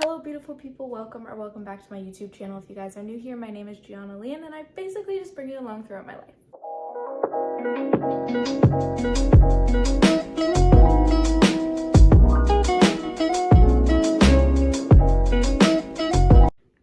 Hello beautiful people, welcome back to my YouTube channel. If you guys are new here, my name is Gianna, Lian, and I basically just bring you along throughout my life.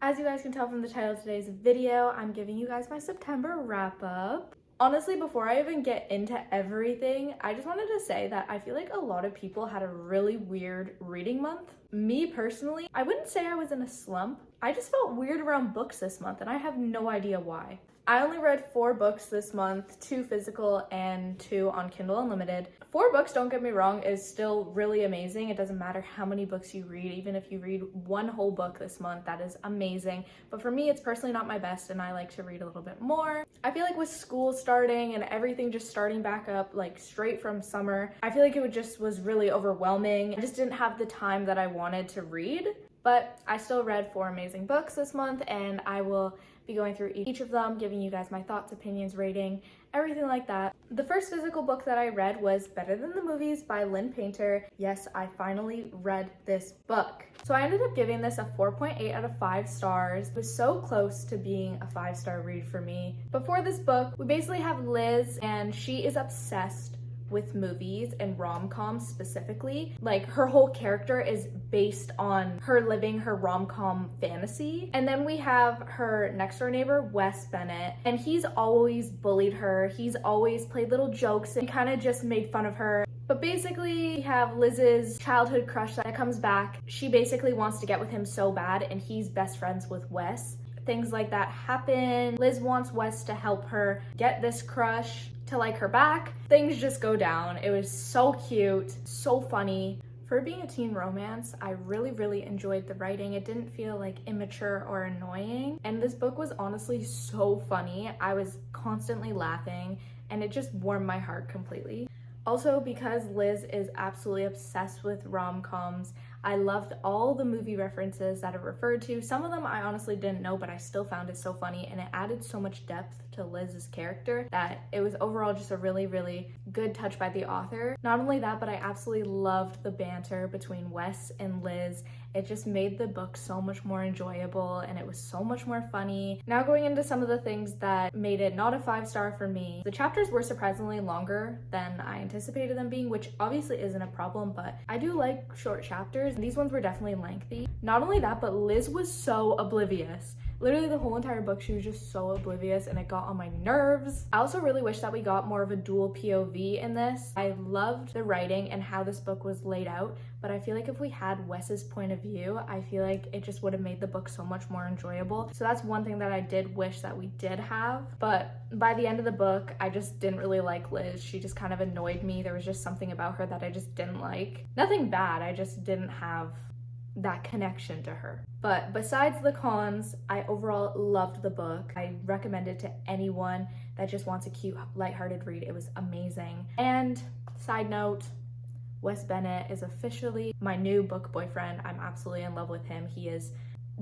As you guys can tell from the title of today's video, I'm giving you guys my September wrap up. Honestly, before I even get into everything, I just wanted to say that I feel like a lot of people had a really weird reading month. Me personally, I wouldn't say I was in a slump. I just felt weird around books this month and I have no idea why. I only read 4 books this month, 2 physical and 2 on Kindle Unlimited. 4 books, don't get me wrong, is still really amazing. It doesn't matter how many books you read. Even if you read 1 whole book this month, that is amazing. But for me, it's personally not my best and I like to read a little bit more. I feel like with school starting and everything just starting back up, like straight from summer, I feel like it was really overwhelming. I just didn't have the time that I wanted to read. But I still read 4 amazing books this month and I will be going through each of them, giving you guys my thoughts, opinions, rating, everything like that. The first physical book that I read was Better Than the Movies by Lynn Painter. Yes, I finally read this book. So I ended up giving this a 4.8 out of 5 stars. It was so close to being a 5-star read for me. But for this book, we basically have Liz and she is obsessed with movies and rom-coms specifically. Like her whole character is based on her living her rom-com fantasy. And then we have her next door neighbor, Wes Bennett, and he's always bullied her. He's always played little jokes and kind of just made fun of her. But basically, we have Liz's childhood crush that comes back. She basically wants to get with him so bad and he's best friends with Wes. Things like that happen. Liz wants Wes to help her get this crush to like her back. Things just go down. It was so cute, so funny. For being a teen romance, I really enjoyed the writing. It didn't feel like immature or annoying. And this book was honestly so funny. I was constantly laughing and it just warmed my heart completely. Also, because Liz is absolutely obsessed with rom-coms, I loved all the movie references that it referred to. Some of them I honestly didn't know, but I still found it so funny and it added so much depth to Liz's character that it was overall just a really good touch by the author. Not only that, but I absolutely loved the banter between Wes and Liz. It just made the book so much more enjoyable and it was so much more funny. Now going into some of the things that made it not a 5-star for me. The chapters were surprisingly longer than I anticipated them being, which obviously isn't a problem, but I do like short chapters. These ones were definitely lengthy. Not only that, but Liz was so oblivious. Literally the whole entire book, she was just so oblivious and it got on my nerves. I also really wish that we got more of a dual POV in this. I loved the writing and how this book was laid out, but I feel like if we had Wes's point of view, I feel like it just would have made the book so much more enjoyable. So that's one thing that I did wish that we did have. But by the end of the book, I just didn't really like Liz. She just kind of annoyed me. There was just something about her that I just didn't like. Nothing bad, I just didn't have that connection to her. But besides the cons, I overall loved the book. I recommend it to anyone that just wants a cute, lighthearted read. It was amazing. And side note, Wes Bennett is officially my new book boyfriend. I'm absolutely in love with him. He is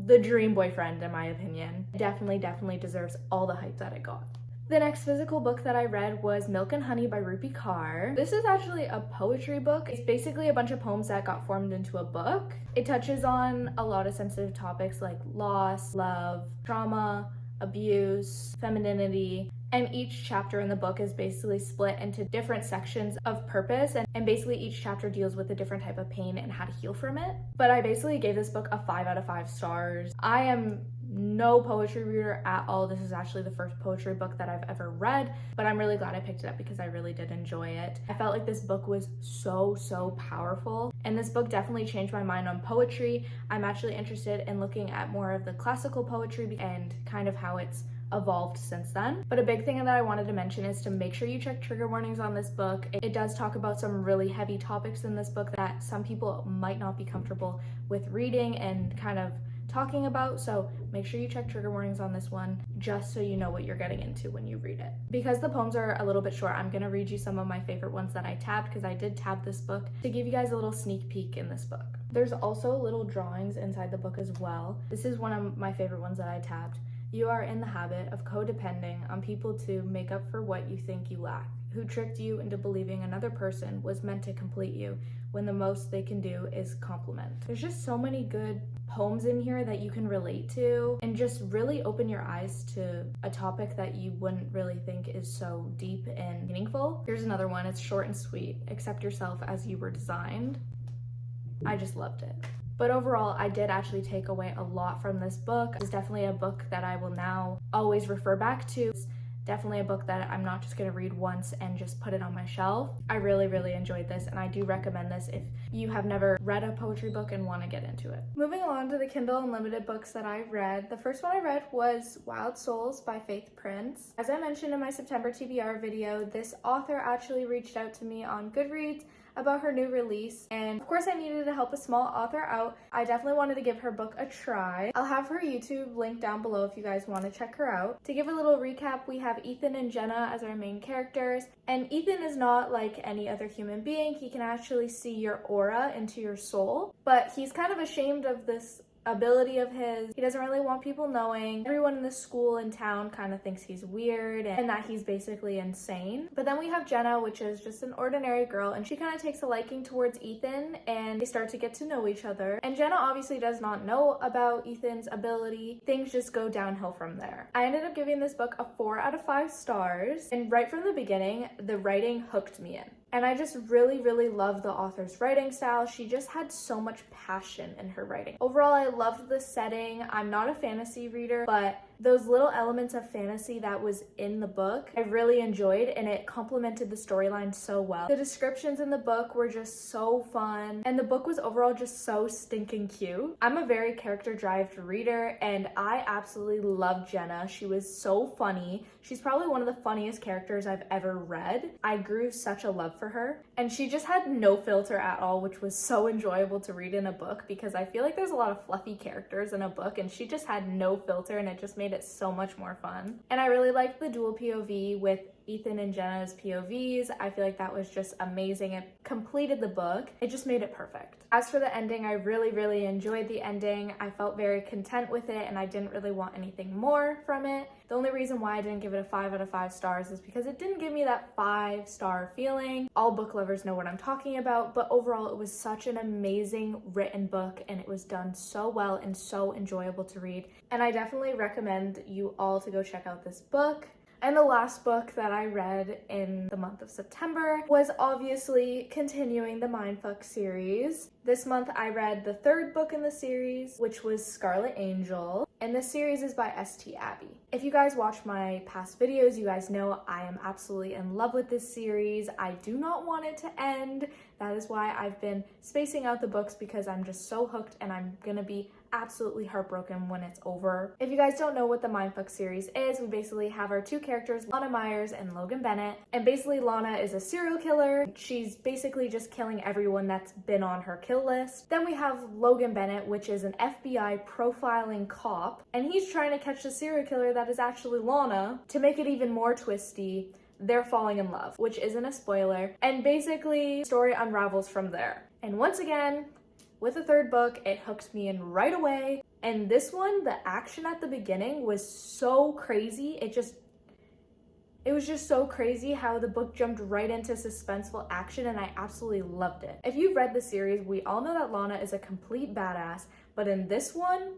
the dream boyfriend in my opinion. Definitely deserves all the hype that it got. The next physical book that I read was Milk and Honey by Rupi Kaur. This is actually a poetry book. It's basically a bunch of poems that got formed into a book. It touches on a lot of sensitive topics like loss, love, trauma, abuse, femininity, and each chapter in the book is basically split into different sections of purpose, and basically each chapter deals with a different type of pain and how to heal from it. But I basically gave this book a 5 out of 5 stars. I am no poetry reader at all. This is actually the first poetry book that I've ever read, but I'm really glad I picked it up because I really did enjoy it. I felt like this book was so powerful, and this book definitely changed my mind on poetry. I'm actually interested in looking at more of the classical poetry and kind of how it's evolved since then. But a big thing that I wanted to mention is to make sure you check trigger warnings on this book. It does talk about some really heavy topics in this book that some people might not be comfortable with reading and kind of talking about, so make sure you check trigger warnings on this one just so you know what you're getting into when you read it. Because the poems are a little bit short, I'm gonna read you some of my favorite ones that I tabbed because I did tab this book to give you guys a little sneak peek in this book. There's also little drawings inside the book as well. This is one of my favorite ones that I tabbed. You are in the habit of codepending on people to make up for what you think you lack. who tricked you into believing another person was meant to complete you when the most they can do is compliment. There's just so many good poems in here that you can relate to and just really open your eyes to a topic that you wouldn't really think is so deep and meaningful. Here's another one. It's short and sweet. Accept yourself as you were designed. I just loved it. But overall, I did actually take away a lot from this book. It's definitely a book that I will now always refer back to. It's definitely a book that I'm not just gonna read once and just put it on my shelf. I really, really enjoyed this, and I do recommend this if you have never read a poetry book and wanna get into it. Moving on to the Kindle Unlimited books that I read. The first one I read was Wild Souls by Faith Prince. As I mentioned in my September TBR video, this author actually reached out to me on Goodreads about her new release, and of course I needed to help a small author out. I definitely wanted to give her book a try. I'll have her YouTube linked down below if you guys want to check her out. To give a little recap, we have Ethan and Gianna as our main characters, and Ethan is not like any other human being. He can actually see your aura into your soul, but he's kind of ashamed of this ability of his. He doesn't really want people knowing. Everyone in the school and town kind of thinks he's weird and that he's basically insane. But then we have Gianna, which is just an ordinary girl, and she kind of takes a liking towards Ethan and they start to get to know each other. And Gianna obviously does not know about Ethan's ability. Things just go downhill from there. I ended up giving this book a 4 out of 5 stars, and right from the beginning, the writing hooked me in. And I just really, really loved the author's writing style. She just had so much passion in her writing. Overall, I loved the setting. I'm not a fantasy reader, but those little elements of fantasy that was in the book, I really enjoyed, and it complemented the storyline so well. The descriptions in the book were just so fun, and the book was overall just so stinking cute. I'm a very character-driven reader, and I absolutely loved Gianna. She was so funny. She's probably one of the funniest characters I've ever read. I grew such a love for her, and she just had no filter at all, which was so enjoyable to read in a book because I feel like there's a lot of fluffy characters in a book, and she just had no filter, and it just made it so much more fun. And I really liked the dual POV with Ethan and Jenna's POVs. I feel like that was just amazing. It completed the book. It just made it perfect. As for the ending, I really, really enjoyed the ending. I felt very content with it, and I didn't really want anything more from it. The only reason why I didn't give it a 5 out of 5 stars is because it didn't give me that 5-star feeling. All book lovers know what I'm talking about, but overall it was such an amazing written book, and it was done so well and so enjoyable to read. And I definitely recommend you all to go check out this book. And the last book that I read in the month of September was obviously continuing the Mindfuck series. This month I read the 3rd book in the series, which was Scarlet Angel, and this series is by St. Abbey. If you guys watch my past videos, you guys know I am absolutely in love with this series. I do not want it to end. That is why I've been spacing out the books, because I'm just so hooked and I'm gonna be absolutely heartbroken when it's over. If you guys don't know what the Mindfuck series is, we basically have our 2 characters, Lana Myers and Logan Bennett. And basically Lana is a serial killer. She's basically just killing everyone that's been on her kill list. Then we have Logan Bennett, which is an FBI profiling cop, and he's trying to catch the serial killer that is actually Lana. To make it even more twisty, they're falling in love, which isn't a spoiler. And basically, the story unravels from there. And once again, with the 3rd book, it hooked me in right away. And this one, the action at the beginning was so crazy. It was just so crazy how the book jumped right into suspenseful action, and I absolutely loved it. If you've read the series, we all know that Lana is a complete badass, but in this one,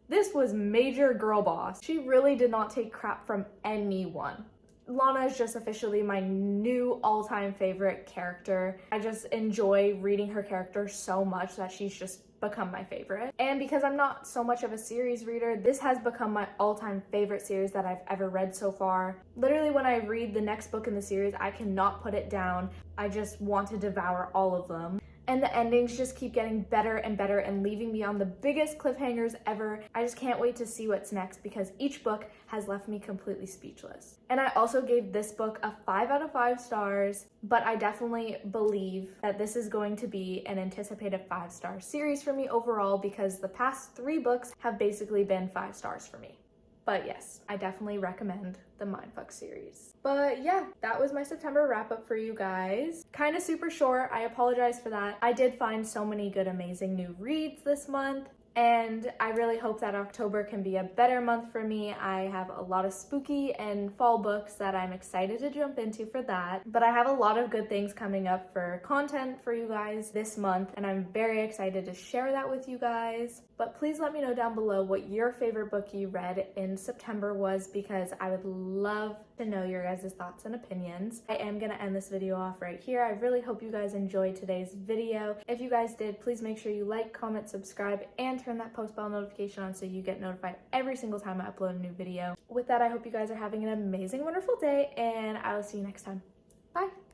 this was major girl boss. She really did not take crap from anyone. Lana is just officially my new all-time favorite character. I just enjoy reading her character so much that she's just become my favorite. And because I'm not so much of a series reader, this has become my all-time favorite series that I've ever read so far. Literally, when I read the next book in the series, I cannot put it down. I just want to devour all of them. And the endings just keep getting better and better and leaving me on the biggest cliffhangers ever. I just can't wait to see what's next, because each book has left me completely speechless. And I also gave this book a 5 out of 5 stars, but I definitely believe that this is going to be an anticipated 5-star series for me overall, because the past 3 books have basically been 5 stars for me. But yes, I definitely recommend the Mindfuck series. But yeah, that was my September wrap up for you guys. Kind of super short, I apologize for that. I did find so many good, amazing new reads this month, and I really hope that October can be a better month for me. I have a lot of spooky and fall books that I'm excited to jump into for that, but I have a lot of good things coming up for content for you guys this month, and I'm very excited to share that with you guys. But please let me know down below what your favorite book you read in September was, because I would love to know your guys' thoughts and opinions. I am gonna end this video off right here. I really hope you guys enjoyed today's video. If you guys did, please make sure you like, comment, subscribe, and turn that post bell notification on so you get notified every single time I upload a new video. With that, I hope you guys are having an amazing, wonderful day, and I will see you next time. Bye!